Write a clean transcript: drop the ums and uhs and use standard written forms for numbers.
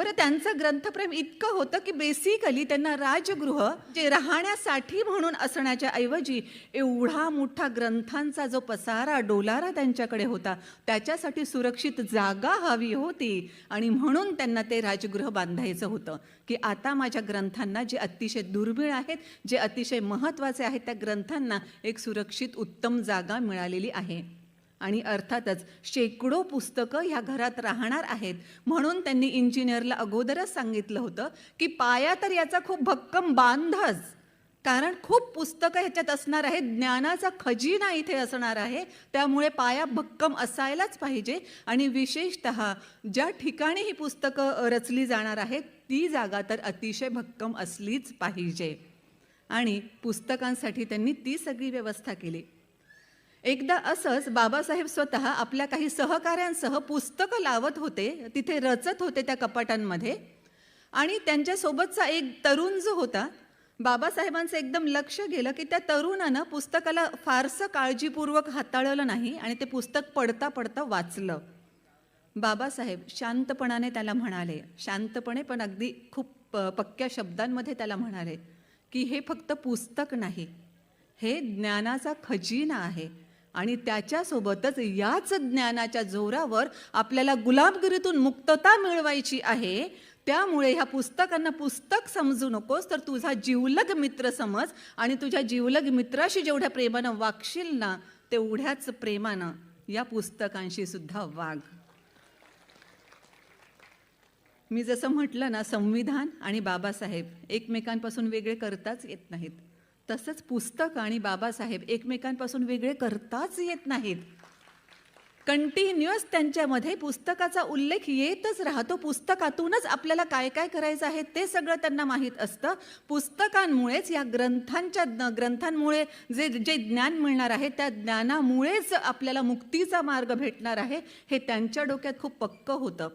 बरं, त्यांचं ग्रंथप्रेम इतकं होतं की बेसिकली त्यांना राजगृह जे राहण्यासाठी म्हणून असण्याच्या ऐवजी एवढा मोठा ग्रंथांचा जो पसारा डोलारा त्यांच्याकडे होता, त्याच्यासाठी सुरक्षित जागा हवी होती आणि म्हणून त्यांना ते राजगृह बांधायचं होतं की आता माझ्या ग्रंथांना, जे अतिशय दुर्मिळ आहेत, जे अतिशय महत्त्वाचे आहेत, त्या ग्रंथांना एक सुरक्षित उत्तम जागा मिळालेली आहे. आणि अर्थातच शेकडो पुस्तकं ह्या घरात राहणार आहेत, म्हणून त्यांनी इंजिनियरला अगोदरच सांगितलं होतं की पाया तर याचा खूप भक्कम बांधच, कारण खूप पुस्तकं ह्याच्यात असणार आहेत, ज्ञानाचा खजिना इथे असणार आहे, त्यामुळे पाया भक्कम असायलाच पाहिजे. आणि विशेषतः ज्या ठिकाणी ही पुस्तकं रचली जाणार आहेत ती जागा तर अतिशय भक्कम असलीच पाहिजे. आणि पुस्तकांसाठी त्यांनी ती सगळी व्यवस्था केली. एकदा असंच बाबासाहेब स्वतः आपल्या काही सहकाऱ्यांसह पुस्तकं लावत होते, तिथे रचत होते त्या कपाटांमध्ये. आणि त्यांच्यासोबतचा एक तरुण जो होता, बाबासाहेबांचं एकदम लक्ष गेलं की त्या तरुणानं पुस्तकाला फारसं काळजीपूर्वक हाताळलं नाही आणि ते पुस्तक पडता पडता वाचलं. बाबासाहेब शांतपणाने त्याला म्हणाले, शांतपणे पण अगदी खूप पक्क्या शब्दांमध्ये त्याला म्हणाले की हे फक्त पुस्तक नाही, हे ज्ञानाचा खजिना आहे आणि त्याच्यासोबतच याच ज्ञानाच्या जोरावर आपल्याला गुलामगिरीतून मुक्तता मिळवायची आहे. त्यामुळे ह्या पुस्तकांना पुस्तक समजू नकोस, तर तुझा जिवलग मित्र समज आणि तुझ्या जिवलग मित्राशी जेवढ्या प्रेमानं वागशील ना, तेवढ्याच प्रेमानं या पुस्तकांशी सुद्धा वाग. मी जसं म्हटलं ना, संविधान आणि बाबासाहेब एकमेकांपासून वेगळे करताच येत नाहीत, तसंच पुस्तक आणि बाबासाहेब एकमेकांपासून वेगळे करताच येत नाहीत. कंटिन्युअस त्यांच्यामध्ये पुस्तकाचा उल्लेख येतच राहतो. पुस्तकातूनच आपल्याला काय काय करायचं आहे ते सगळं त्यांना माहीत असतं. पुस्तकांमुळेच, या ग्रंथांमुळे जे ज्ञान मिळणार आहे त्या ज्ञानामुळेच आपल्याला मुक्तीचा मार्ग भेटणार आहे, हे त्यांच्या डोक्यात खूप पक्कं होतं.